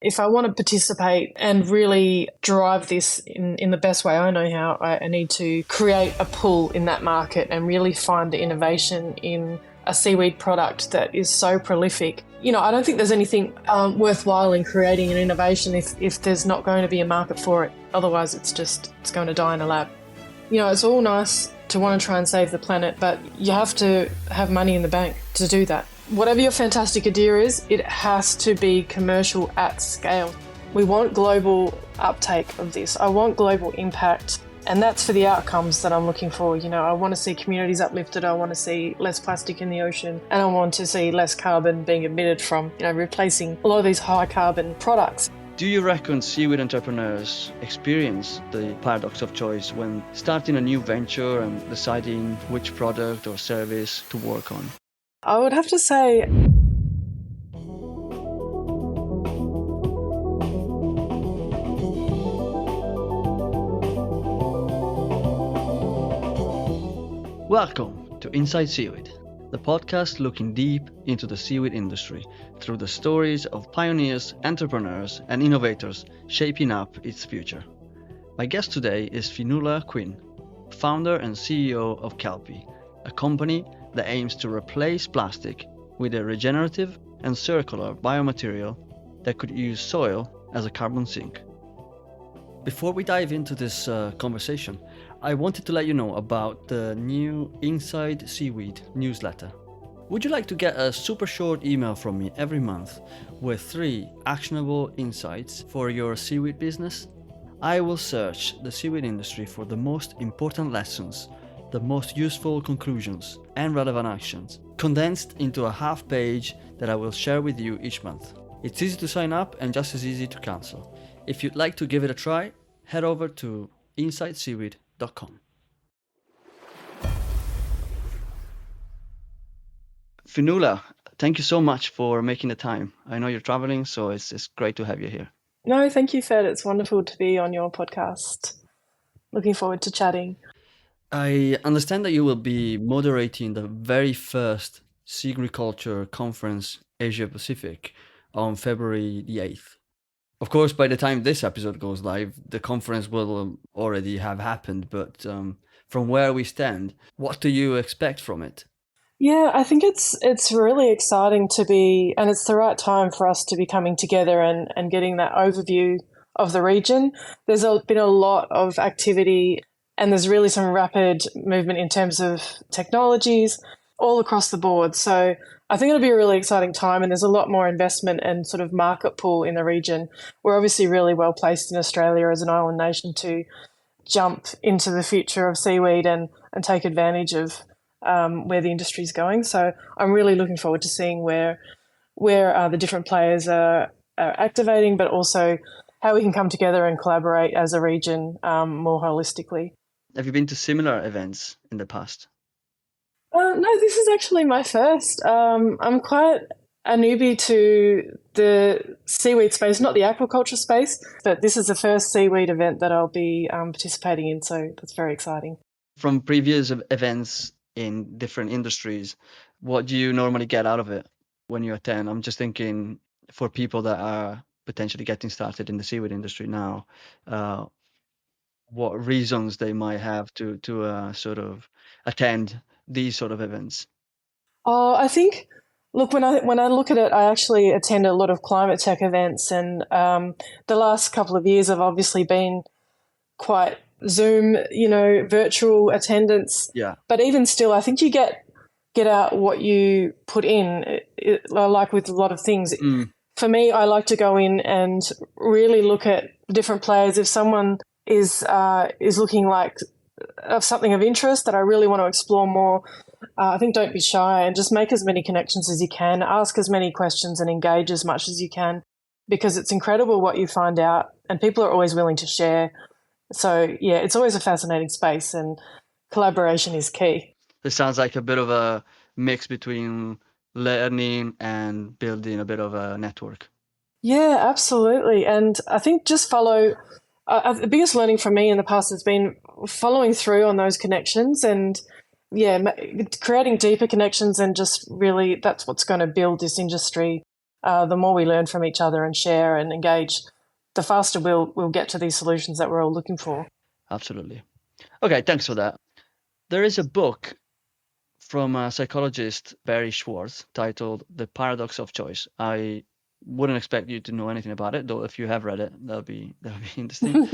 If I want to participate and really drive this in the best way I know how, I need to create a pull in that market and really find the innovation in a seaweed product that is so prolific. I don't think there's anything worthwhile in creating an innovation if there's not going to be a market for it. Otherwise, it's going to die in a lab. It's all nice to want to try and save the planet, but you have to have money in the bank to do that. Whatever your fantastic idea is, it has to be commercial at scale. We want global uptake of this. I want global impact, and that's for the outcomes that I'm looking for. I want to see communities uplifted. I want to see less plastic in the ocean, and I want to see less carbon being emitted from, replacing a lot of these high carbon products. Do you reckon seaweed entrepreneurs experience the paradox of choice when starting a new venture and deciding which product or service to work on? I would have to say Welcome to Inside Seaweed, the podcast looking deep into the seaweed industry through the stories of pioneers, entrepreneurs, and innovators shaping up its future. My guest today is Fionnuala Quin, founder and CEO of Kelpy, a company that aims to replace plastic with a regenerative and circular biomaterial that could use soil as a carbon sink. Before we dive into this conversation, I wanted to let you know about the new Inside Seaweed newsletter. Would you like to get a super short email from me every month with 3 actionable insights for your seaweed business? I will search the seaweed industry for the most important lessons, the most useful conclusions and relevant actions, condensed into a half page that I will share with you each month. It's easy to sign up and just as easy to cancel. If you'd like to give it a try, head over to insideseaweed.com. Fionnuala, thank you so much for making the time. I know you're traveling, so it's great to have you here. No, thank you, Fed. It's wonderful to be on your podcast. Looking forward to chatting. I understand that you will be moderating the very first Seaweed conference Asia Pacific on February the 8th. Of course, by the time this episode goes live, the conference will already have happened, but from where we stand, what do you expect from it? Yeah, I think it's really exciting to be, and it's the right time for us to be coming together and getting that overview of the region. There's been a lot of activity and there's really some rapid movement in terms of technologies all across the board. So I think it'll be a really exciting time, and there's a lot more investment and sort of market pull in the region. We're obviously really well placed in Australia as an island nation to jump into the future of seaweed and take advantage of where the industry is going. So I'm really looking forward to seeing where the different players are activating, but also how we can come together and collaborate as a region more holistically. Have you been to similar events in the past? No, this is actually my first. I'm quite a newbie to the seaweed space, not the aquaculture space, but this is the first seaweed event that I'll be participating in, so that's very exciting. From previous events in different industries, what do you normally get out of it when you attend? I'm just thinking for people that are potentially getting started in the seaweed industry now, what reasons they might have to sort of attend these sort of events? Oh, I think, look, when I look at it, I actually attend a lot of climate tech events, and the last couple of years have obviously been quite Zoom, virtual attendance. Yeah. But even still, I think you get out what you put in. Like with a lot of things, for me, I like to go in and really look at different players. If someone is looking like of something of interest that I really want to explore more, I think don't be shy and just make as many connections as you can, ask as many questions and engage as much as you can, because it's incredible what you find out and people are always willing to share. So, yeah, it's always a fascinating space and collaboration is key. It sounds like a bit of a mix between learning and building a bit of a network. Yeah, absolutely. And I think just follow. The biggest learning for me in the past has been following through on those connections and, creating deeper connections, and just really that's what's going to build this industry the more we learn from each other and share and engage, the faster we'll get to these solutions that we're all looking for. Absolutely. Okay, thanks for that. There is a book from a psychologist, Barry Schwartz, titled The Paradox of Choice. I wouldn't expect you to know anything about it, though if you have read it, that'll be interesting.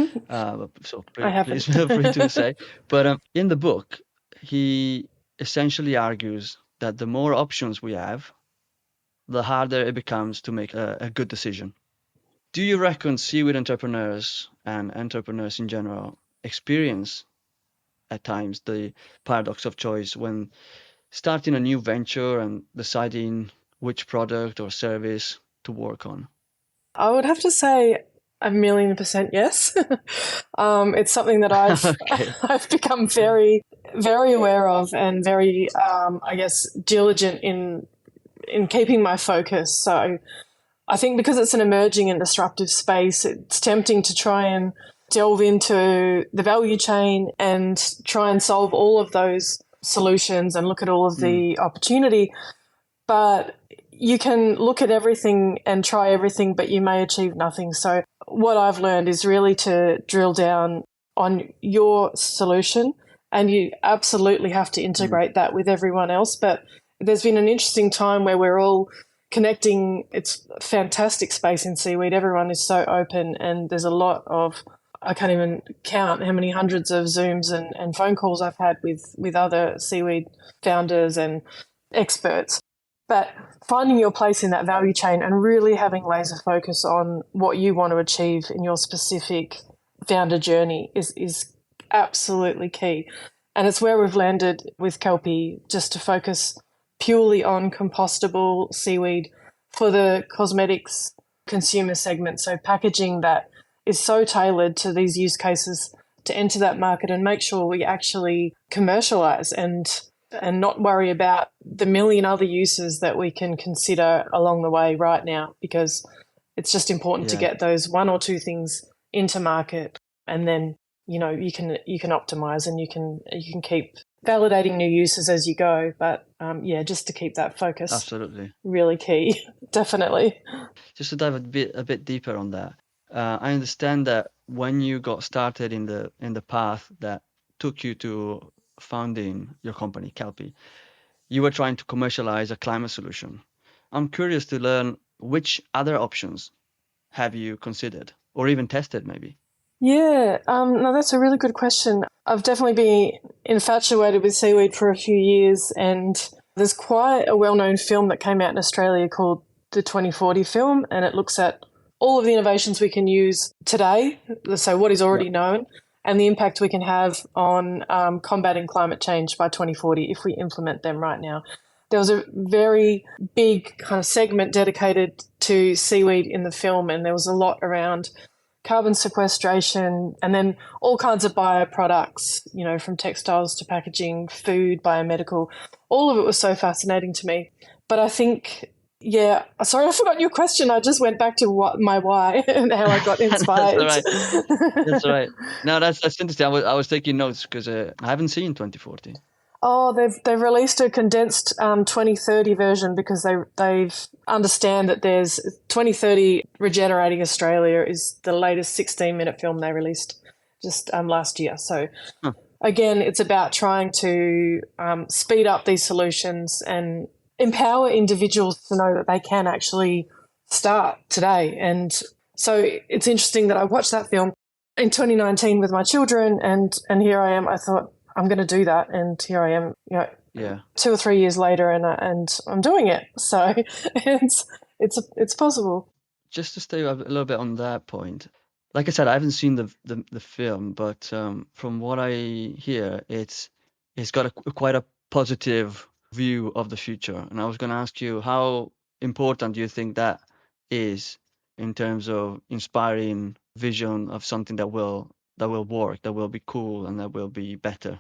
So please feel free to say. But in the book, he essentially argues that the more options we have, the harder it becomes to make a good decision. Do you reckon seaweed entrepreneurs and entrepreneurs in general experience at times the paradox of choice when starting a new venture and deciding which product or service to work on? I would have to say 1,000,000% yes. It's something that I've become very, very aware of and very, I guess, diligent in keeping my focus. So I think because it's an emerging and disruptive space, it's tempting to try and delve into the value chain and try and solve all of those solutions and look at all of the opportunity. But you can look at everything and try everything, but you may achieve nothing. So what I've learned is really to drill down on your solution, and you absolutely have to integrate that with everyone else. But there's been an interesting time where we're all connecting. It's a fantastic space in seaweed. Everyone is so open, and there's a lot of, I can't even count how many hundreds of Zooms and phone calls I've had with other seaweed founders and experts. But finding your place in that value chain and really having laser focus on what you want to achieve in your specific founder journey is absolutely key. And it's where we've landed with Kelpy, just to focus purely on compostable seaweed for the cosmetics consumer segment. So packaging that is so tailored to these use cases to enter that market and make sure we actually commercialize and not worry about the million other uses that we can consider along the way right now, because it's just important to get those one or two things into market, and then you can optimize and you can keep validating new uses as you go. But just to keep that focus, absolutely, really key. Definitely. Just to dive a bit deeper on that, I understand that when you got started in the path that took you to founding your company, Kelpy, you were trying to commercialize a climate solution. I'm curious to learn which other options have you considered or even tested, maybe? Yeah, no, that's a really good question. I've definitely been infatuated with seaweed for a few years, and there's quite a well-known film that came out in Australia called the 2040 film, and it looks at all of the innovations we can use today, so what is already known, and the impact we can have on combating climate change by 2040 if we implement them right now. There was a very big kind of segment dedicated to seaweed in the film, and there was a lot around carbon sequestration and then all kinds of bioproducts, from textiles to packaging, food, biomedical. All of it was so fascinating to me. But I think, sorry, I forgot your question. I just went back to my why and how I got inspired. That's all right. No, that's interesting. I was taking notes because I haven't seen 2040. Oh, they've released a condensed 2030 version because they understand that there's 2030 Regenerating Australia is the latest 16-minute film they released just last year. So again, it's about trying to speed up these solutions and empower individuals to know that they can actually start today. And so it's interesting that I watched that film in 2019 with my children, and here I am. I thought, I'm going to do that, and here I am, 2 or 3 years later, and I'm doing it. So it's possible. Just to stay a little bit on that point, like I said, I haven't seen the film, but from what I hear, it's got quite a positive view of the future. And I was going to ask you, how important do you think that is in terms of inspiring vision of something that will work, that will be cool, and that will be better?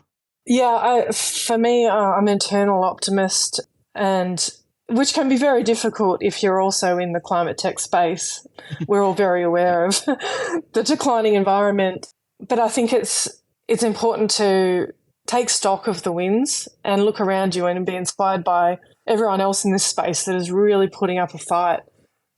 Yeah, for me, I'm an internal optimist, and which can be very difficult if you're also in the climate tech space. We're all very aware of the declining environment, but I think it's important to take stock of the wins and look around you and be inspired by everyone else in this space that is really putting up a fight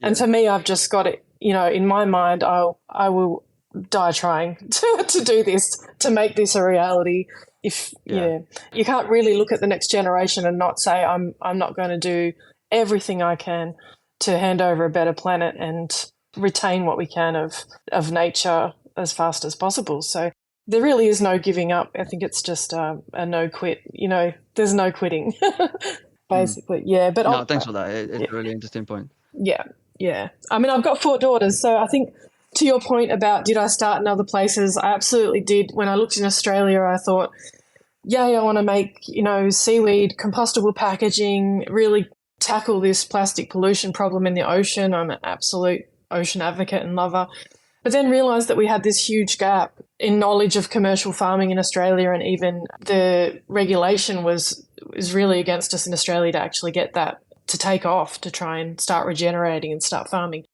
And for me, I've just got it, in my mind, I will die trying to do this, to make this a reality. You can't really look at the next generation and not say, I'm not going to do everything I can to hand over a better planet and retain what we can of nature as fast as possible. So there really is no giving up. I think it's just a no quit. There's no quitting, basically. Yeah, but no, thanks for that. It's a really interesting point. Yeah. I mean, I've got 4 daughters, so I think to your point about did I start in other places, I absolutely did. When I looked in Australia, I thought, I want to make, seaweed, compostable packaging, really tackle this plastic pollution problem in the ocean. I'm an absolute ocean advocate and lover. But then realised that we had this huge gap in knowledge of commercial farming in Australia, and even the regulation was really against us in Australia to actually get that to take off, to try and start regenerating and start farming.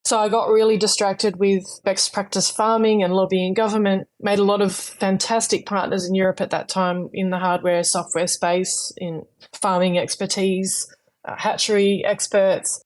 So I got really distracted with best practice farming and lobbying government, made a lot of fantastic partners in Europe at that time in the hardware, software space, in farming expertise, hatchery experts,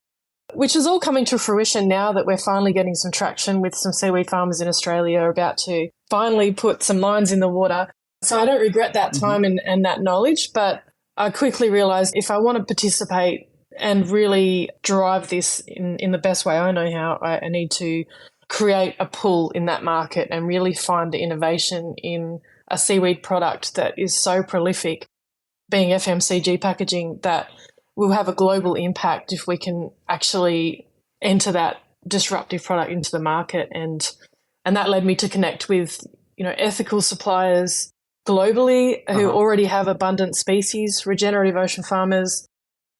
which is all coming to fruition now that we're finally getting some traction with some seaweed farmers in Australia are about to finally put some lines in the water. So I don't regret that time and that knowledge, but I quickly realised if I want to participate and really drive this in the best way I know how, I need to create a pull in that market and really find the innovation in a seaweed product that is so prolific, being FMCG packaging, that will have a global impact if we can actually enter that disruptive product into the market. And that led me to connect with, ethical suppliers globally who already have abundant species, regenerative ocean farmers,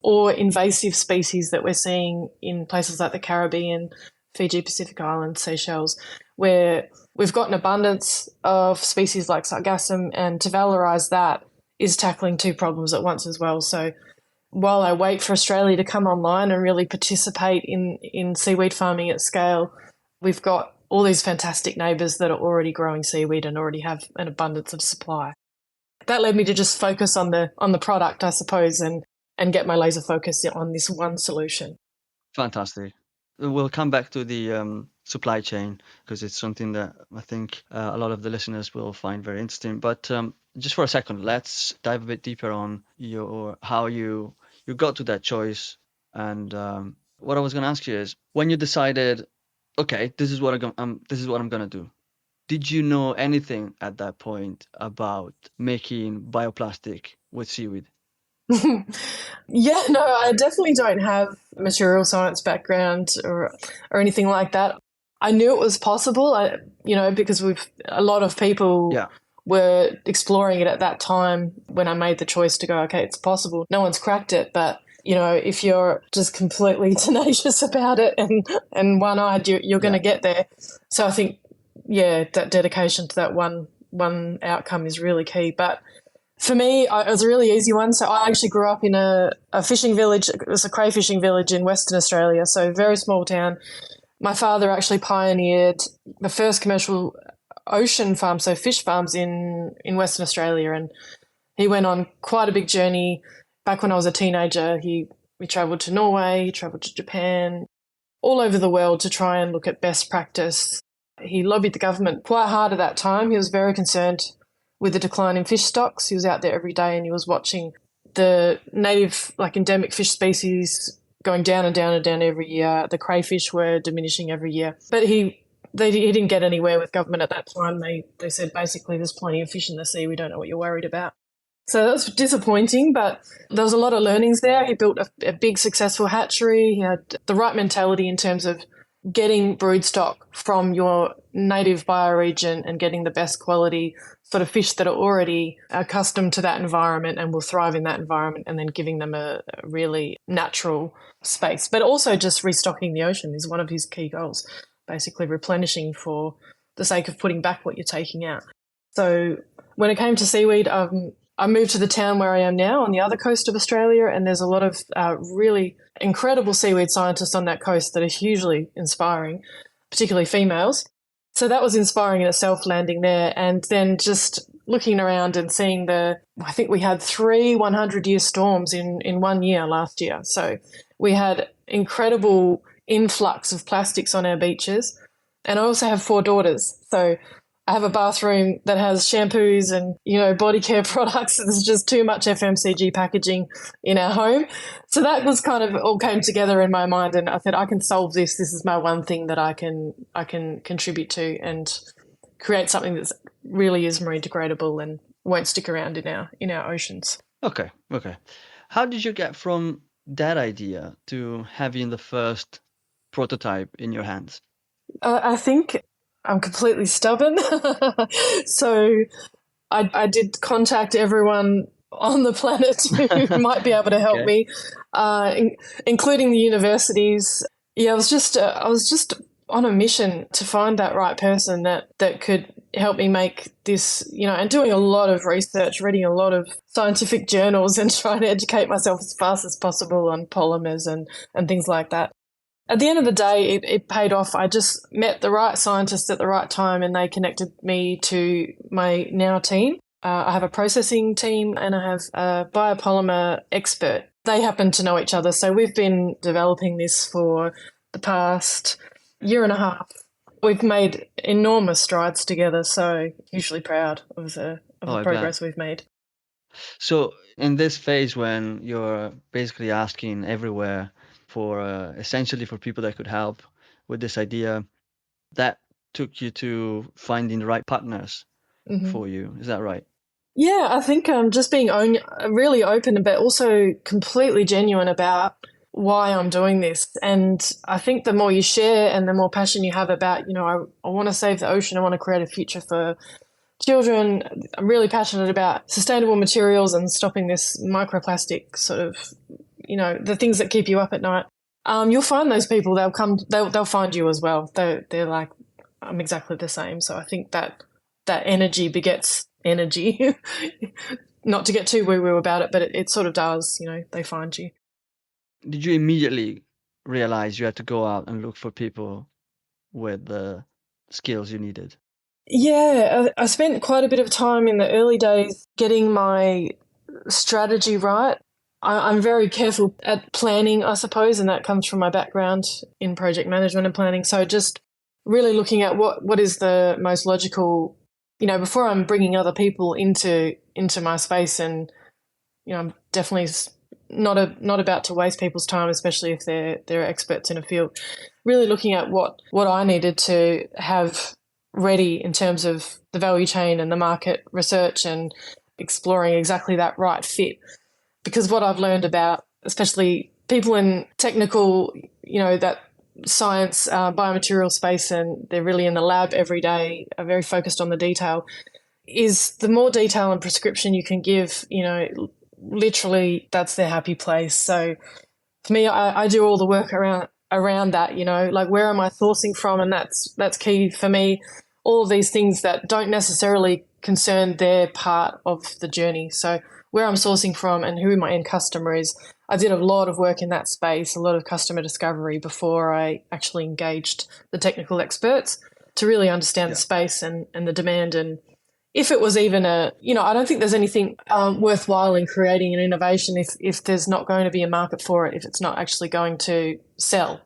or invasive species that we're seeing in places like the Caribbean, Fiji, Pacific Islands, Seychelles, where we've got an abundance of species like sargassum, and to valorise that is tackling 2 problems at once as well. So while I wait for Australia to come online and really participate in seaweed farming at scale, we've got all these fantastic neighbours that are already growing seaweed and already have an abundance of supply. That led me to just focus on the product, I suppose, and get my laser focus on this one solution. Fantastic. We'll come back to the supply chain because it's something that I think a lot of the listeners will find very interesting. But just for a second, let's dive a bit deeper on how you got to that choice. And what I was going to ask you is, when you decided, okay, this is what I'm going to do. Did you know anything at that point about making bioplastic with seaweed? No, I definitely don't have a material science background or anything like that. I knew it was possible, because a lot of people were exploring it at that time when I made the choice to go, okay, it's possible. No one's cracked it, but if you're just completely tenacious about it and one-eyed, you're going to get there. So I think, that dedication to that one outcome is really key. But for me, it was a really easy one. So I actually grew up in a fishing village. It was a crayfishing village in Western Australia, so a very small town. My father actually pioneered the first commercial ocean farm, so fish farms in Western Australia, and he went on quite a big journey. Back when I was a teenager, we travelled to Norway, he travelled to Japan, all over the world to try and look at best practice. He lobbied the government quite hard at that time. He was very concerned with the decline in fish stocks. He was out there every day and he was watching the native, endemic fish species going down and down and down every year. The crayfish were diminishing every year. But he didn't get anywhere with government at that time. They said basically there's plenty of fish in the sea. We don't know what you're worried about. So that was disappointing, but there was a lot of learnings there. He built a big successful hatchery. He had the right mentality in terms of getting broodstock from your native bioregion and getting the best quality sort of fish that are already accustomed to that environment and will thrive in that environment, and then giving them a really natural space. But also just restocking the ocean is one of his key goals, basically replenishing for the sake of putting back what you're taking out. So when it came to seaweed, I moved to the town where I am now on the other coast of Australia, and there's a lot of really incredible seaweed scientists on that coast that are hugely inspiring, particularly females. So that was inspiring in itself, landing there, and then just looking around and seeing I think we had 3 100-year storms in 1 year last year. So we had incredible influx of plastics on our beaches. And I also have 4 daughters. So I have a bathroom that has shampoos and, body care products. There's just too much FMCG packaging in our home. So that was kind of all came together in my mind, and I said, I can solve this. This is my one thing that I can contribute to and create something that really is marine degradable and won't stick around in our oceans. Okay. How did you get from that idea to having the first prototype in your hands? I think I'm completely stubborn. So I did contact everyone on the planet who might be able to help me, including the universities. Yeah, I was just on a mission to find that right person that could help me make this, and doing a lot of research, reading a lot of scientific journals and trying to educate myself as fast as possible on polymers and things like that. At the end of the day, it paid off. I just met the right scientists at the right time, and they connected me to my now team. I have a processing team and I have a biopolymer expert. They happen to know each other. So we've been developing this for the past year and a half. We've made enormous strides together, so hugely proud of the progress we've made. So in this phase when you're basically asking everywhere for essentially for people that could help with this idea, that took you to finding the right partners for you. Is that right? Yeah, I think just being really open, but also completely genuine about why I'm doing this. And I think the more you share and the more passion you have about, I want to save the ocean, I want to create a future for children. I'm really passionate about sustainable materials and stopping this microplastic sort of, the things that keep you up at night. You'll find those people. They'll find you as well. They're like, I'm exactly the same. So I think that energy begets energy. Not to get too woo-woo about it, but it sort of does. They find you. Did you immediately realize you had to go out and look for people with the skills you needed? Yeah, I spent quite a bit of time in the early days getting my strategy right. I'm very careful at planning, I suppose, and that comes from my background in project management and planning. So just really looking at what is the most logical, before I'm bringing other people into my space, and I'm definitely not about to waste people's time, especially if they're experts in a field. Really looking at what I needed to have ready in terms of the value chain and the market research and exploring exactly that right fit. Because what I've learned about, especially people in technical, that science, biomaterial space, and they're really in the lab every day, are very focused on the detail, is the more detail and prescription you can give, literally that's their happy place. So for me, I do all the work around that, like where am I sourcing from? And that's key for me. All of these things that don't necessarily concern their part of the journey. So where I'm sourcing from and who my end customer is. I did a lot of work in that space, a lot of customer discovery before I actually engaged the technical experts to really understand the space and the demand. And if it was even I don't think there's anything worthwhile in creating an innovation if there's not going to be a market for it, if it's not actually going to sell.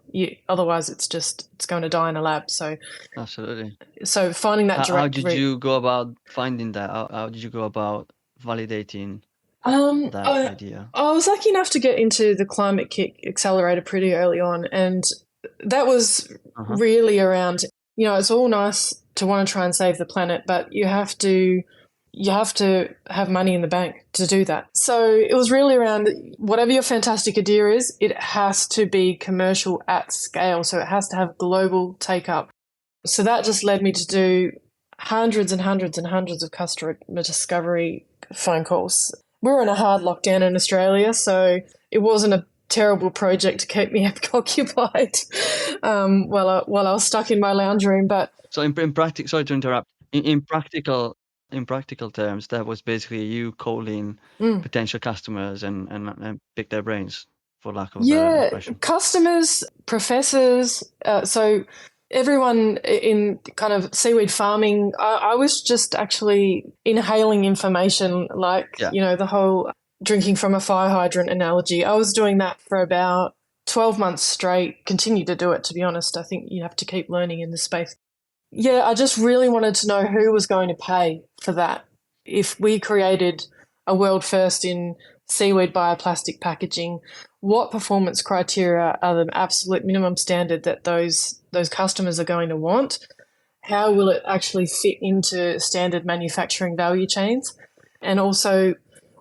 Otherwise, it's going to die in a lab. So absolutely. So finding that direct. How did you go about finding that? How did you go about validating that idea? I was lucky enough to get into the Climate Kick Accelerator pretty early on, and that was really around. It's all nice to want to try and save the planet, but you have to have money in the bank to do that. So it was really around whatever your fantastic idea is, it has to be commercial at scale. So it has to have global take up. So that just led me to do hundreds and hundreds and hundreds of customer discovery phone calls. We were in a hard lockdown in Australia, so it wasn't a terrible project to keep me occupied while I was stuck in my lounge room. But so in practical, sorry to interrupt. In practical terms, that was basically you calling potential customers and pick their brains, for lack of a better expression. Customers, professors, so everyone in kind of seaweed farming. I was just actually inhaling information, like the whole drinking from a fire hydrant analogy. I was doing that for about 12 months straight, continue to do it, to be honest. I think you have to keep learning in this space. Yeah, I just really wanted to know who was going to pay for that. If we created a world first in seaweed bioplastic packaging, what performance criteria are the absolute minimum standard that those customers are going to want? How will it actually fit into standard manufacturing value chains? And also,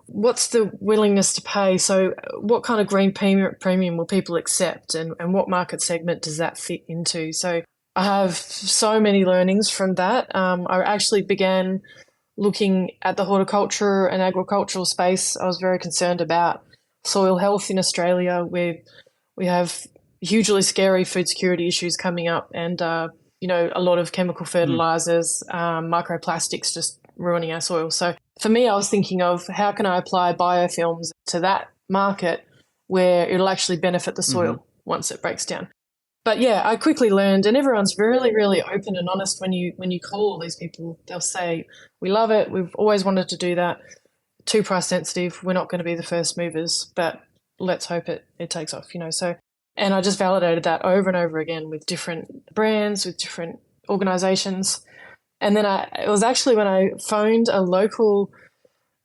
what's the willingness to pay? So what kind of green premium will people accept, and what market segment does that fit into? So I have so many learnings from that. I actually began looking at the horticulture and agricultural space. I was very concerned about soil health in Australia, where we have hugely scary food security issues coming up, and a lot of chemical fertilizers, microplastics just ruining our soil. So for me, I was thinking of how can I apply biofilms to that market where it'll actually benefit the soil once it breaks down. But yeah, I quickly learned, and everyone's really, really open and honest when you call all these people. They'll say, we love it, we've always wanted to do that, too price sensitive, we're not going to be the first movers, but let's hope it takes off, So, and I just validated that over and over again with different brands, with different organizations. And then it was actually when I phoned a local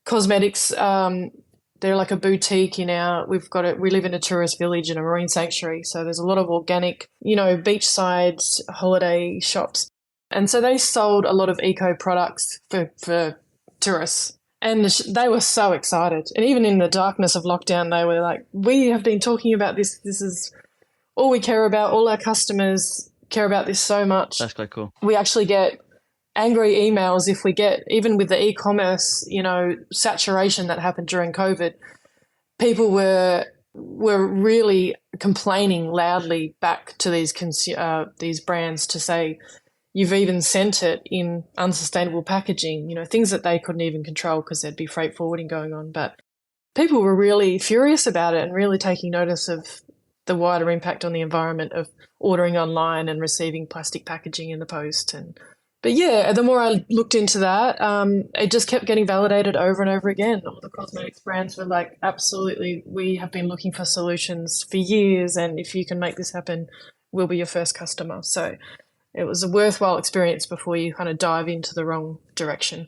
cosmetics, they're like a boutique we live in a tourist village in a marine sanctuary. So there's a lot of organic, beachside holiday shops. And so they sold a lot of eco products for tourists. And they were so excited. And even in the darkness of lockdown, they were like, we have been talking about this. This is all we care about. All our customers care about this so much. That's quite cool. We actually get angry emails if we get, even with the e-commerce, saturation that happened during COVID, people were really complaining loudly back to these brands to say, you've even sent it in unsustainable packaging, things that they couldn't even control because there'd be freight forwarding going on. But people were really furious about it and really taking notice of the wider impact on the environment of ordering online and receiving plastic packaging in the post. But yeah, the more I looked into that, it just kept getting validated over and over again. All the cosmetics brands were like, absolutely, we have been looking for solutions for years, and if you can make this happen, we'll be your first customer. So it was a worthwhile experience before you kind of dive into the wrong direction.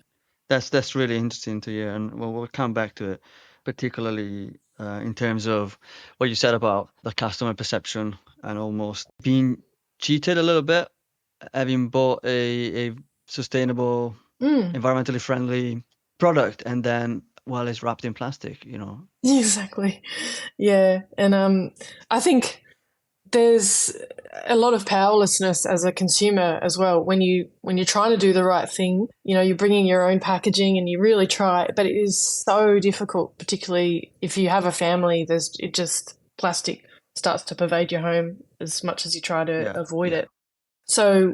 That's really interesting to hear, and we'll come back to it, particularly in terms of what you said about the customer perception and almost being cheated a little bit, having bought a sustainable, environmentally friendly product, and then, well, it's wrapped in plastic, Exactly. Yeah. And I think there's a lot of powerlessness as a consumer as well. When you're trying to do the right thing, you're bringing your own packaging and you really try, but it is so difficult, particularly if you have a family. Plastic starts to pervade your home as much as you try to avoid it. So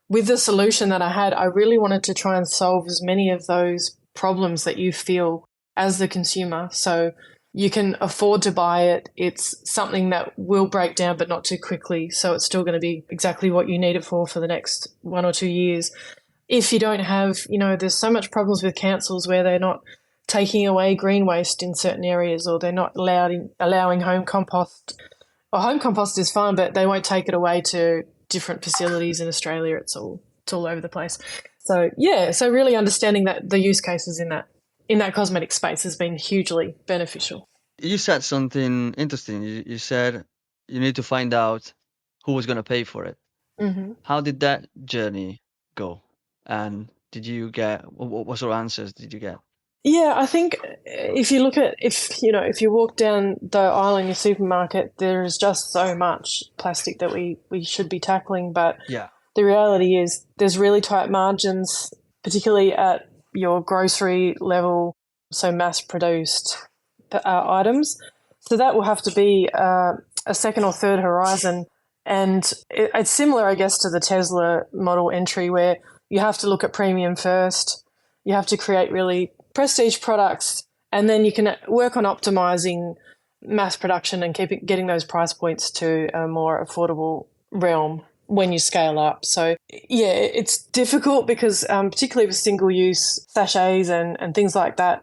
with the solution that I had, I really wanted to try and solve as many of those problems that you feel as the consumer. So you can afford to buy it. It's something that will break down, but not too quickly. So it's still going to be exactly what you need it for the next 1 or 2 years. If you don't have, there's so much problems with councils where they're not taking away green waste in certain areas, or they're not allowing home compost. Well, home compost is fine, but they won't take it away to different facilities in Australia. It's all over the place. So yeah, so really understanding that the use cases in that cosmetic space has been hugely beneficial. You said something interesting. You said you need to find out who was going to pay for it. Mm-hmm. How did that journey go? And did you get, what sort of answers did you get? Yeah, I think if you look at, if you walk down the aisle in your supermarket, there is just so much plastic that we should be tackling. But the reality is there's really tight margins, particularly at your grocery level, so mass-produced items. So that will have to be a second or third horizon. And it's similar, I guess, to the Tesla Model entry, where you have to look at premium first. You have to create really prestige products, and then you can work on optimizing mass production and getting those price points to a more affordable realm when you scale up. So yeah, it's difficult because particularly with single-use sachets and things like that,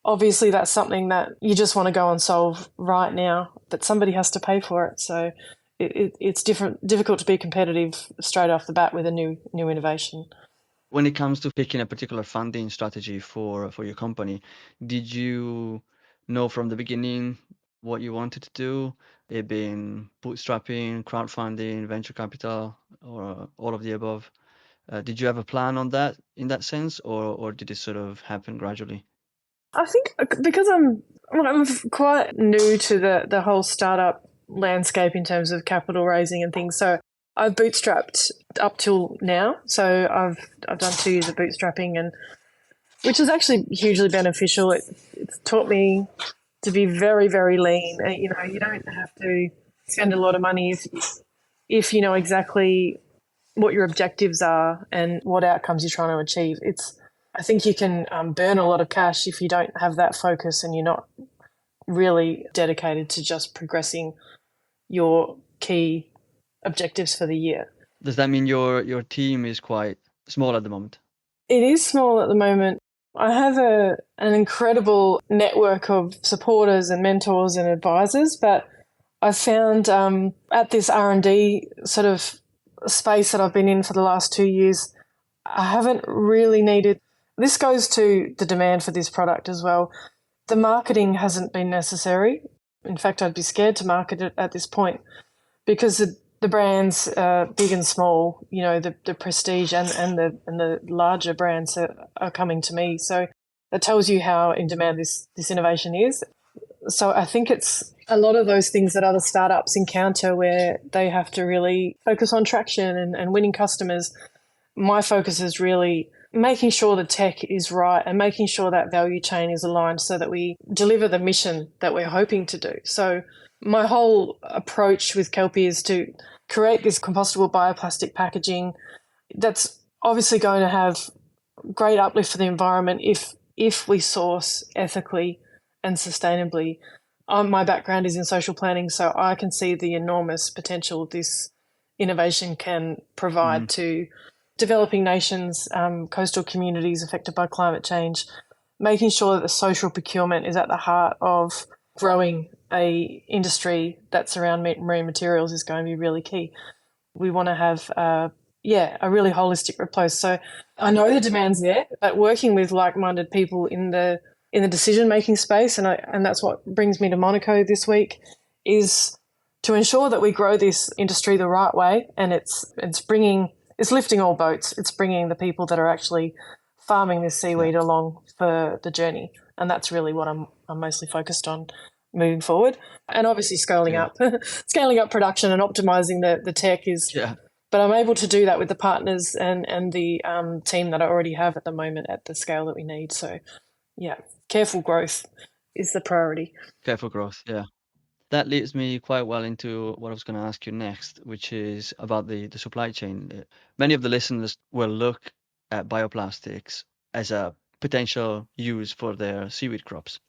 obviously that's something that you just want to go and solve right now, but somebody has to pay for it. So it's difficult to be competitive straight off the bat with a new innovation. When it comes to picking a particular funding strategy for your company, did you know from the beginning what you wanted to do? It being bootstrapping, crowdfunding, venture capital, or all of the above? Did you have a plan on that in that sense, or did it sort of happen gradually? I think because I'm quite new to the whole startup landscape in terms of capital raising and things. So I've bootstrapped up till now. So I've done 2 years of bootstrapping, and which is actually hugely beneficial. It's taught me to be very, very lean. You know, you don't have to spend a lot of money if you know exactly what your objectives are and what outcomes you're trying to achieve. I think you can burn a lot of cash if you don't have that focus and you're not really dedicated to just progressing your key objectives for the year. Does that mean your team is quite small at the moment? It is small at the moment. I have an incredible network of supporters and mentors and advisors, but I found at this R&D sort of space that I've been in for the last 2 years, I haven't really needed. This goes to the demand for this product as well. The marketing hasn't been necessary. In fact, I'd be scared to market it at this point because the brands, big and small, you know, the prestige and the larger brands are coming to me. So that tells you how in demand this innovation is. So I think it's a lot of those things that other startups encounter where they have to really focus on traction and winning customers. My focus is really making sure the tech is right and making sure that value chain is aligned so that we deliver the mission that we're hoping to do. So my whole approach with Kelpy is to create this compostable bioplastic packaging that's obviously going to have great uplift for the environment if we source ethically and sustainably. My background is in social planning, so I can see the enormous potential this innovation can provide to developing nations, coastal communities affected by climate change, making sure that the social procurement is at the heart of growing a industry that's around marine materials is going to be really key. We want to have a really holistic approach. So I know the demand's there, but working with like-minded people in the decision-making space, and that's what brings me to Monaco this week, is to ensure that we grow this industry the right way, and it's lifting all boats. It's bringing the people that are actually farming this seaweed along for the journey, and that's really what I'm mostly focused on moving forward. And obviously scaling up production and optimizing the tech is. Yeah. But I'm able to do that with the partners and the team that I already have at the moment at the scale that we need. So, yeah, careful growth is the priority. Careful growth, yeah. That leads me quite well into what I was going to ask you next, which is about the supply chain. Many of the listeners will look at bioplastics as a potential use for their seaweed crops.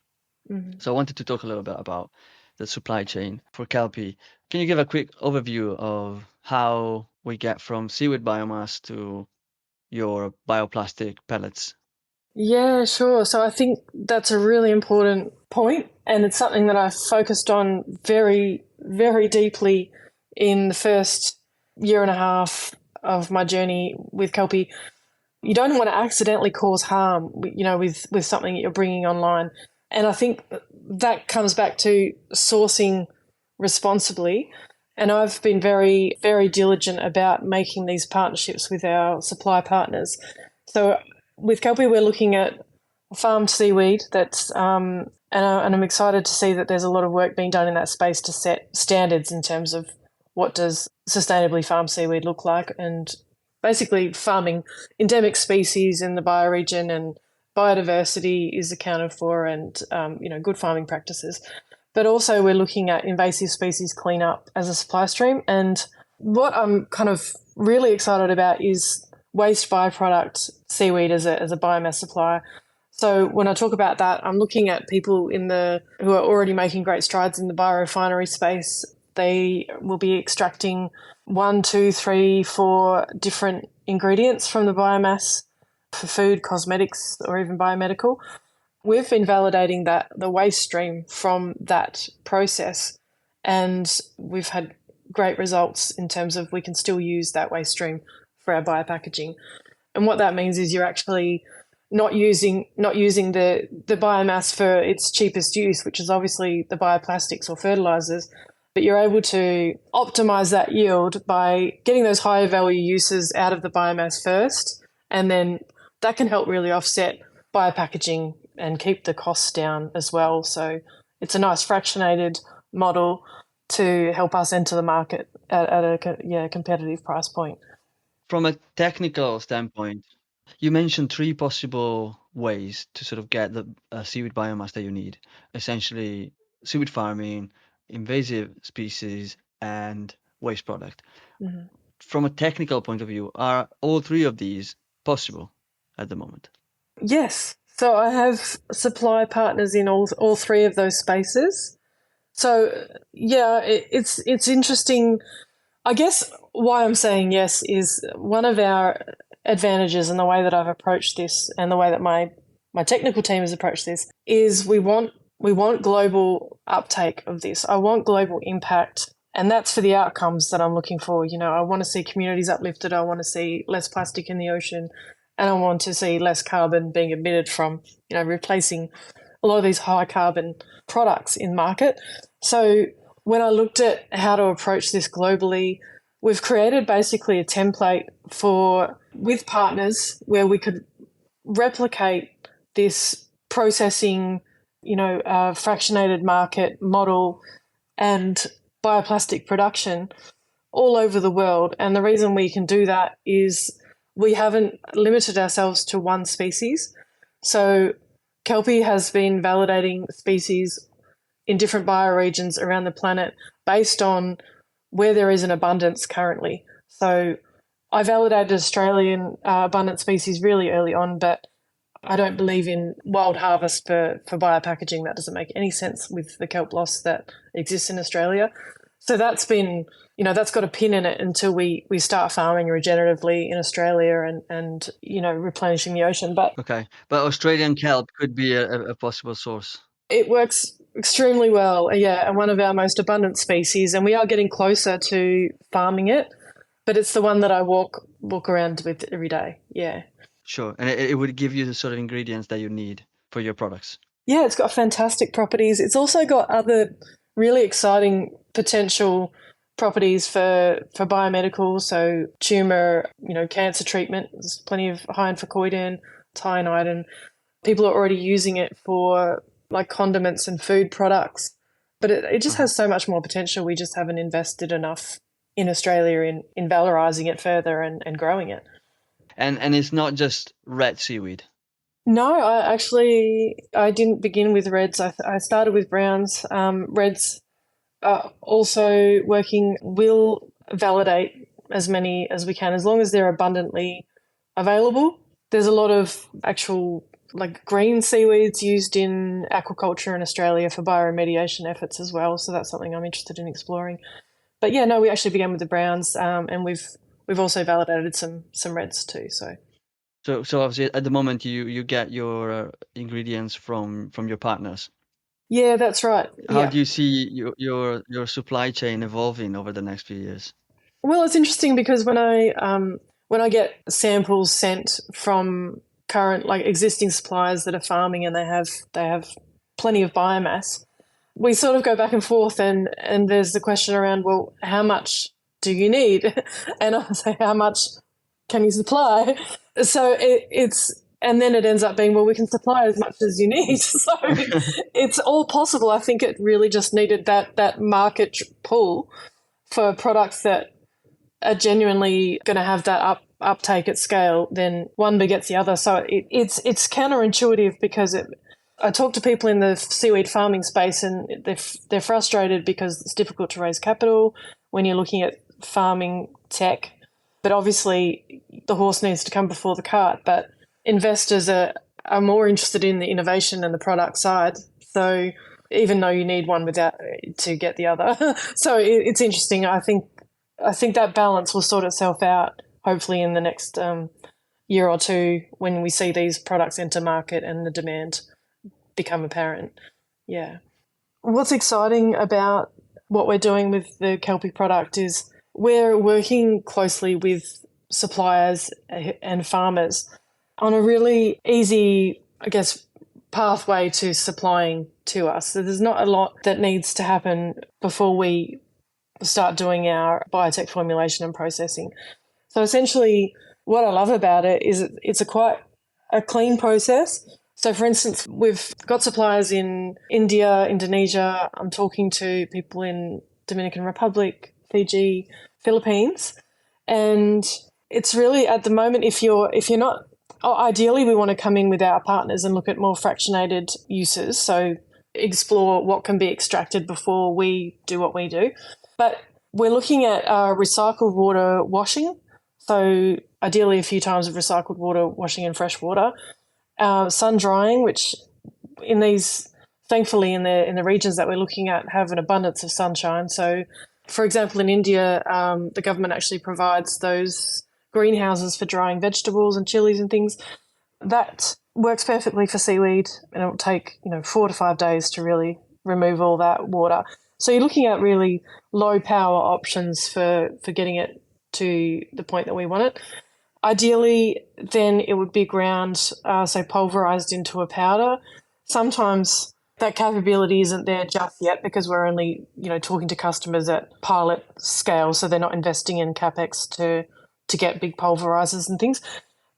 Mm-hmm. So I wanted to talk a little bit about the supply chain for Kelpy. Can you give a quick overview of how we get from seaweed biomass to your bioplastic pellets? Yeah, sure. So I think that's a really important point, and it's something that I focused on very, very deeply in the first year and a half of my journey with Kelpy. You don't want to accidentally cause harm, you know, with something that you're bringing online. And I think that comes back to sourcing responsibly. And I've been very, very diligent about making these partnerships with our supply partners. So with Kelpy, we're looking at farmed seaweed that's, and I'm excited to see that there's a lot of work being done in that space to set standards in terms of what does sustainably farmed seaweed look like, and basically farming endemic species in the bioregion and biodiversity is accounted for, and good farming practices. But also we're looking at invasive species cleanup as a supply stream. And what I'm kind of really excited about is waste byproduct seaweed as a biomass supplier. So when I talk about that, I'm looking at people who are already making great strides in the biorefinery space. They will be extracting 1, 2, 3, 4 different ingredients from the biomass for food, cosmetics, or even biomedical. we've been validating the waste stream from that process, and we've had great results in terms of we can still use that waste stream for our biopackaging. And what that means is you're actually not using the biomass for its cheapest use, which is obviously the bioplastics or fertilizers, but you're able to optimize that yield by getting those higher value uses out of the biomass first, and then that can help really offset biopackaging and keep the costs down as well. So it's a nice fractionated model to help us enter the market at a competitive price point. From a technical standpoint, you mentioned three possible ways to sort of get the seaweed biomass that you need. Essentially, seaweed farming, invasive species, and waste product. Mm-hmm. From a technical point of view, are all three of these possible at the moment? Yes. So I have supply partners in all three of those spaces. So yeah, it's interesting. I guess why I'm saying yes is one of our advantages, and the way that I've approached this and the way that my technical team has approached this is we want global uptake of this. I want global impact, and that's for the outcomes that I'm looking for. I want to see communities uplifted. I want to see less plastic in the ocean, and I want to see less carbon being emitted from, replacing a lot of these high carbon products in market. So when I looked at how to approach this globally, we've created basically a template with partners where we could replicate this processing, fractionated market model and bioplastic production all over the world. And the reason we can do that is we haven't limited ourselves to one species. So Kelpy has been validating species in different bioregions around the planet based on where there is an abundance currently. So I validated Australian abundant species really early on, but I don't believe in wild harvest for biopackaging. That doesn't make any sense with the kelp loss that exists in Australia. So that's been, that's got a pin in it until we start farming regeneratively in Australia and replenishing the ocean. But Australian kelp could be a possible source. It works extremely well, and one of our most abundant species, and we are getting closer to farming it, but it's the one that I walk around with every day. Yeah. Sure. And it would give you the sort of ingredients that you need for your products. Yeah, it's got fantastic properties. It's also got other really exciting potential properties for biomedical, so tumour, cancer treatment. There's plenty of high in fucoidan, thionidin. People are already using it for like condiments and food products, but it just has so much more potential. We just haven't invested enough in Australia in valorising it further and growing it. And it's not just red seaweed. No, I didn't begin with reds. I started with browns. Reds are also working. We'll validate as many as we can, as long as they're abundantly available. There's a lot of actual like green seaweeds used in aquaculture in Australia for bioremediation efforts as well. So that's something I'm interested in exploring. But yeah, no, we actually began with the browns, and we've also validated some reds too. So obviously at the moment you get your ingredients from your partners. Yeah, that's right. How do you see your supply chain evolving over the next few years? Well, it's interesting because when I get samples sent from current like existing suppliers that are farming and they have plenty of biomass, we sort of go back and forth and there's the question around, well, how much do you need? And I say, how much can you supply? So and then it ends up being, well, we can supply as much as you need. So it's all possible. I think it really just needed that market pull for products that are genuinely going to have that uptake at scale. Then one begets the other. So it's counterintuitive because I talk to people in the seaweed farming space and they're frustrated because it's difficult to raise capital when you're looking at farming tech. But obviously the horse needs to come before the cart. But investors are more interested in the innovation and the product side. So even though you need one to get the other. So it's interesting. I think that balance will sort itself out hopefully in the next year or two when we see these products enter market and the demand become apparent. Yeah. What's exciting about what we're doing with the Kelpy product is we're working closely with suppliers and farmers on a really easy, I guess, pathway to supplying to us. So there's not a lot that needs to happen before we start doing our biotech formulation and processing. So essentially, what I love about it is it's quite a clean process. So, for instance, we've got suppliers in India, Indonesia. I'm talking to people in Dominican Republic, Fiji, Philippines, and it's really at the moment if you're not. Ideally, we want to come in with our partners and look at more fractionated uses. So, explore what can be extracted before we do what we do. But we're looking at recycled water washing. So ideally a few times of recycled water washing in fresh water. Sun drying, which thankfully in the regions that we're looking at have an abundance of sunshine. So, for example, in India, the government actually provides those greenhouses for drying vegetables and chilies and things. That works perfectly for seaweed, and it will take 4 to 5 days to really remove all that water. So you're looking at really low power options for getting it to the point that we want it. Ideally, then it would be ground, so pulverized into a powder. Sometimes that capability isn't there just yet because we're only, talking to customers at pilot scale, so they're not investing in CapEx to get big pulverizers and things.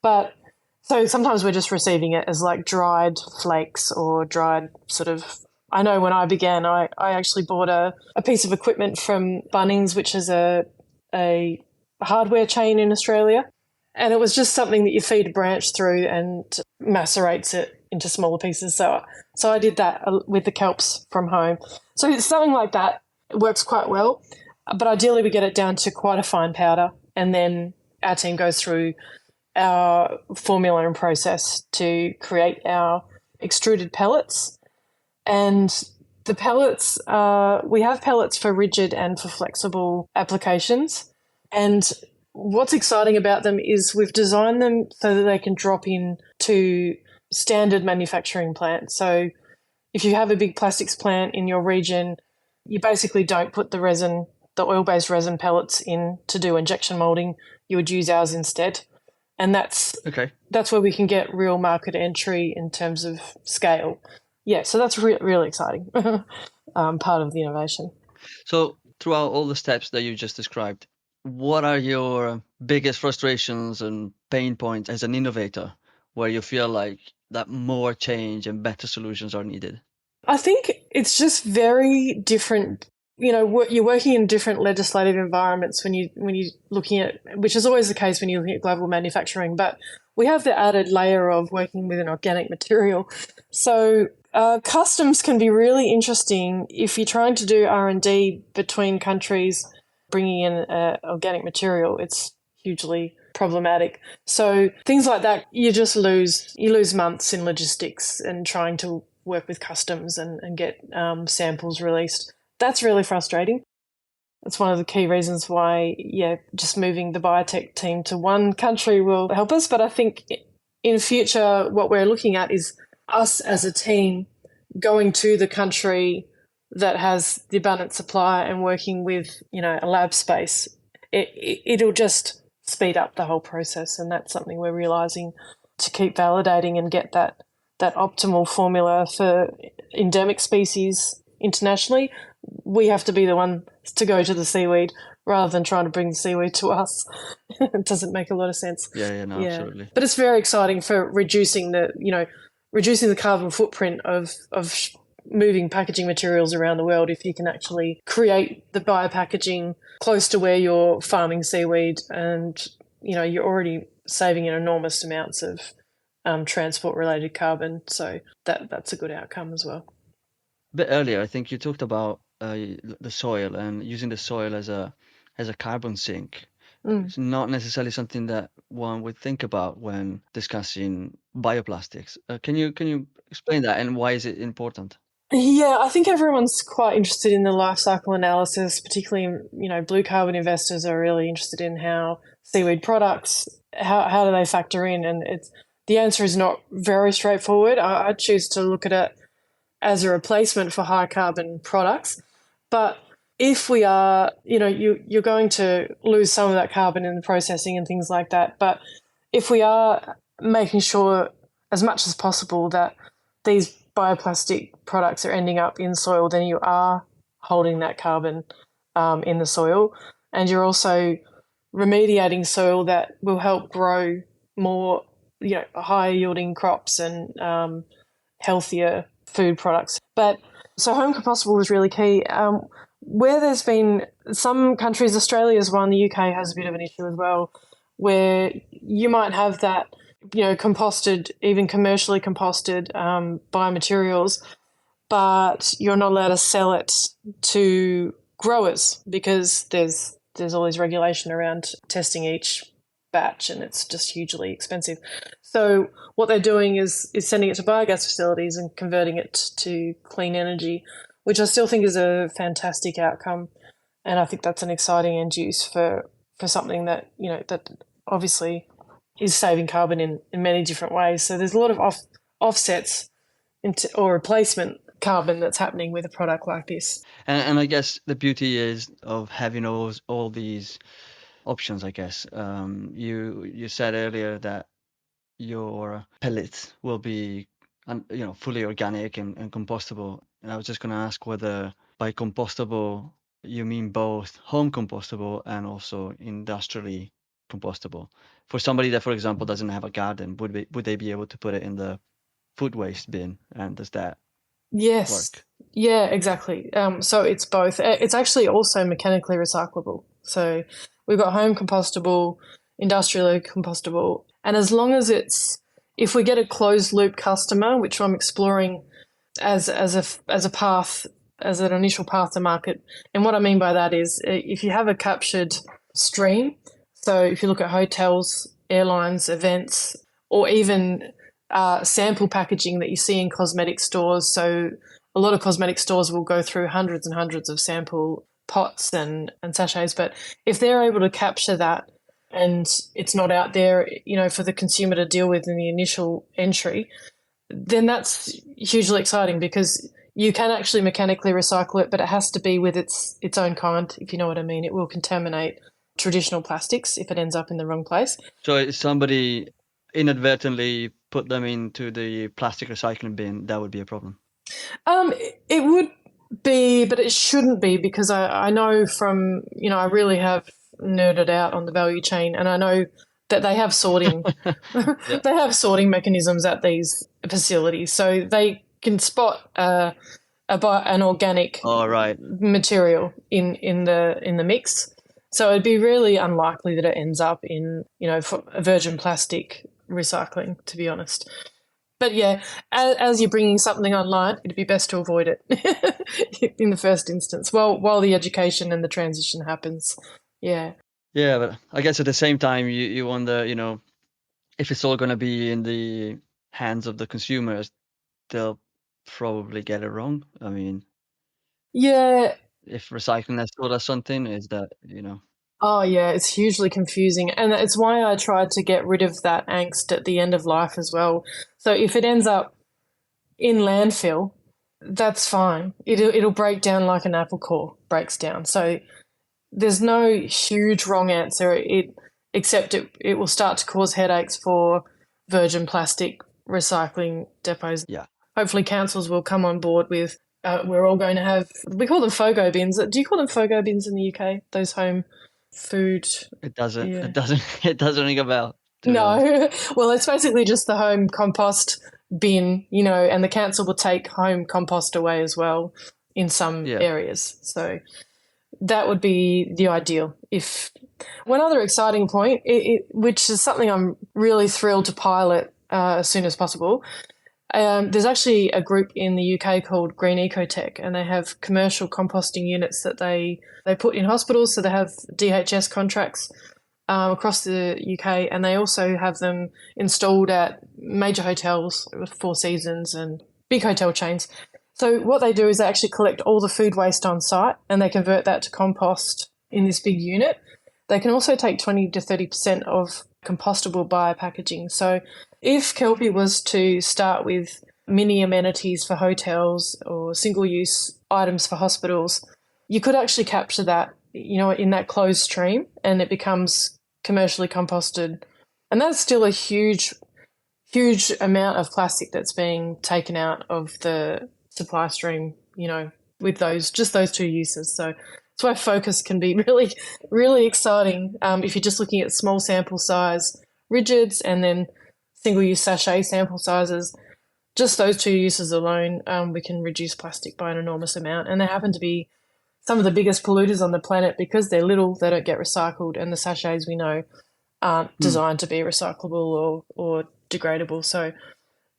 But so sometimes we're just receiving it as like dried flakes or dried sort of. I know when I began, I actually bought a piece of equipment from Bunnings, which is a hardware chain in Australia. And it was just something that you feed a branch through and macerates it into smaller pieces. So I did that with the kelps from home. So it's something like that. It works quite well. But ideally we get it down to quite a fine powder, and then our team goes through our formula and process to create our extruded pellets. And the pellets, we have pellets for rigid and for flexible applications. And what's exciting about them is we've designed them so that they can drop in to standard manufacturing plants. So if you have a big plastics plant in your region, you basically don't put the oil-based resin pellets in to do injection molding. You would use ours instead. And that's where we can get real market entry in terms of scale. Yeah, so that's really exciting, part of the innovation. So throughout all the steps that you just described, what are your biggest frustrations and pain points as an innovator where you feel like that more change and better solutions are needed? I think it's just very different. You're working in different legislative environments when you're looking at, which is always the case when you're looking at global manufacturing, but we have the added layer of working with an organic material. So customs can be really interesting if you're trying to do R&D between countries. Bringing in organic material, it's hugely problematic. So things like that, you lose months in logistics and trying to work with customs and get samples released. That's really frustrating. That's one of the key reasons why, just moving the biotech team to one country will help us. But I think in future, what we're looking at is us as a team going to the country that has the abundant supply and working with, a lab space. It'll just speed up the whole process, and that's something we're realising to keep validating and get that optimal formula for endemic species internationally. We have to be the one to go to the seaweed rather than trying to bring the seaweed to us. It doesn't make a lot of sense. Absolutely. But it's very exciting for reducing the carbon footprint of moving packaging materials around the world if you can actually create the biopackaging close to where you're farming seaweed, and you're already saving enormous amounts of transport related carbon, so that's a good outcome as well. A bit earlier I think you talked about the soil and using the soil as a carbon sink. It's not necessarily something that one would think about when discussing bioplastics. Can you explain that, and why is it important? Yeah, I think everyone's quite interested in the life cycle analysis, particularly, blue carbon investors are really interested in how seaweed products, how do they factor in? And the answer is not very straightforward. I choose to look at it as a replacement for high carbon products. But if we are, you're going to lose some of that carbon in the processing and things like that. But if we are making sure as much as possible that these bioplastic products are ending up in soil, then you are holding that carbon in the soil, and you're also remediating soil that will help grow more, higher yielding crops and healthier food products. But so home compostable is really key. Where there's been some countries, Australia is one, the UK has a bit of an issue as well, where you might have that, composted, even commercially composted biomaterials, but you're not allowed to sell it to growers because there's all this regulation around testing each batch, and it's just hugely expensive. So what they're doing is sending it to biogas facilities and converting it to clean energy, which I still think is a fantastic outcome. And I think that's an exciting end use for something that, that obviously is saving carbon in many different ways. So there's a lot of offsets or replacement carbon that's happening with a product like this. And I guess the beauty is of having all these options, I guess. You said earlier that your pellets will be fully organic and compostable. And I was just going to ask whether by compostable you mean both home compostable and also industrially compostable. For somebody that, for example, doesn't have a garden, would they be able to put it in the food waste bin? And does that work? Yeah, exactly. So it's both. It's actually also mechanically recyclable. So we've got home compostable, industrially compostable, and as long as if we get a closed loop customer, which I'm exploring as a path, as an initial path to market. And what I mean by that is if you have a captured stream, so if you look at hotels, airlines, events, or even sample packaging that you see in cosmetic stores. So a lot of cosmetic stores will go through hundreds and hundreds of sample pots and sachets. But if they're able to capture that and it's not out there, for the consumer to deal with in the initial entry, then that's hugely exciting because you can actually mechanically recycle it, but it has to be with its own kind, if you know what I mean. It will contaminate traditional plastics if it ends up in the wrong place. So if somebody inadvertently put them into the plastic recycling bin, that would be a problem? It would be, but it shouldn't be, because I know from, I really have nerded out on the value chain, and I know that they have sorting. Yeah. They have sorting mechanisms at these facilities, so they can spot an organic material in the mix. So it'd be really unlikely that it ends up in virgin plastic recycling, to be honest. But yeah, as you're bringing something online, it'd be best to avoid it in the first instance, while the education and the transition happens. Yeah. Yeah, but I guess at the same time, you wonder, if it's all going to be in the hands of the consumers, they'll probably get it wrong. I mean, yeah. If recycling has taught us something, is that, Oh, yeah, it's hugely confusing. And it's why I tried to get rid of that angst at the end of life as well. So if it ends up in landfill, that's fine. It'll break down like an apple core breaks down. So there's no huge wrong answer, except it will start to cause headaches for virgin plastic recycling depots. Yeah. Hopefully councils will come on board with, we're all going to have, we call them FOGO bins. Do you call them FOGO bins in the UK? Those home food. It doesn't. Yeah. It doesn't ring a bell. No. Well, it's basically just the home compost bin, and the council will take home compost away as well in some areas. So that would be the ideal. One other exciting point, which is something I'm really thrilled to pilot as soon as possible. There's actually a group in the UK called Green Ecotech, and they have commercial composting units that they put in hospitals. So they have DHS contracts across the UK, and they also have them installed at major hotels with Four Seasons and big hotel chains. So what they do is they actually collect all the food waste on site and they convert that to compost in this big unit. They can also take 20 to 30% of compostable biopackaging. So if Kelpy was to start with mini amenities for hotels or single-use items for hospitals, you could actually capture that, in that closed stream, and it becomes commercially composted. And that's still a huge amount of plastic that's being taken out of the supply stream, with those two uses. So that's why focus can be really, really exciting if you're just looking at small sample size rigids and then single-use sachet sample sizes. Just those two uses alone, we can reduce plastic by an enormous amount. And they happen to be some of the biggest polluters on the planet because they're little, they don't get recycled, and the sachets we know aren't designed to be recyclable or degradable. So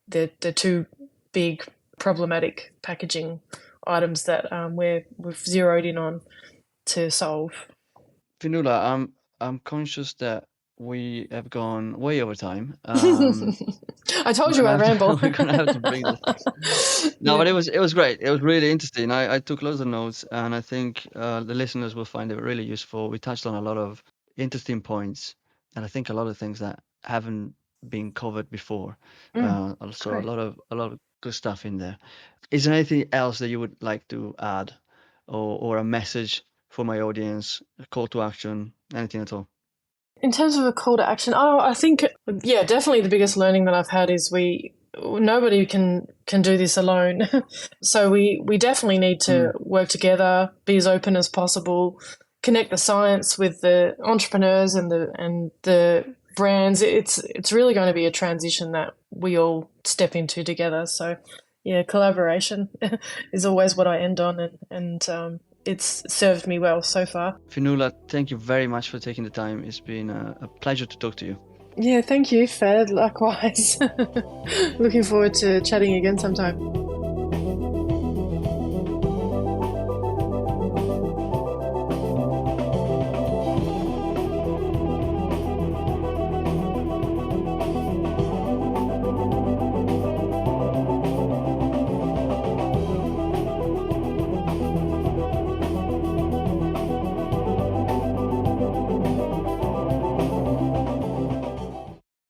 they're two big problematic packaging items that we've zeroed in on to solve. Fionnuala, I'm conscious that we have gone way over time. I told you I ramble. We're gonna have to bring this. No, but it was great. It was really interesting. I took loads of notes, and I think the listeners will find it really useful. We touched on a lot of interesting points, and I think a lot of things that haven't been covered before. Also, great. a lot of good stuff in there. Is there anything else that you would like to add, or a message for my audience, a call to action, anything at all? In terms of a call to action, I think, definitely the biggest learning that I've had is nobody can do this alone. So we definitely need to work together, be as open as possible, connect the science with the entrepreneurs and the brands. It's really going to be a transition that we all step into together. So collaboration is always what I end on, and it's served me well so far. Fionnuala, thank you very much for taking the time. It's been a pleasure to talk to you. Yeah, thank you, Fed. Likewise. Looking forward to chatting again sometime.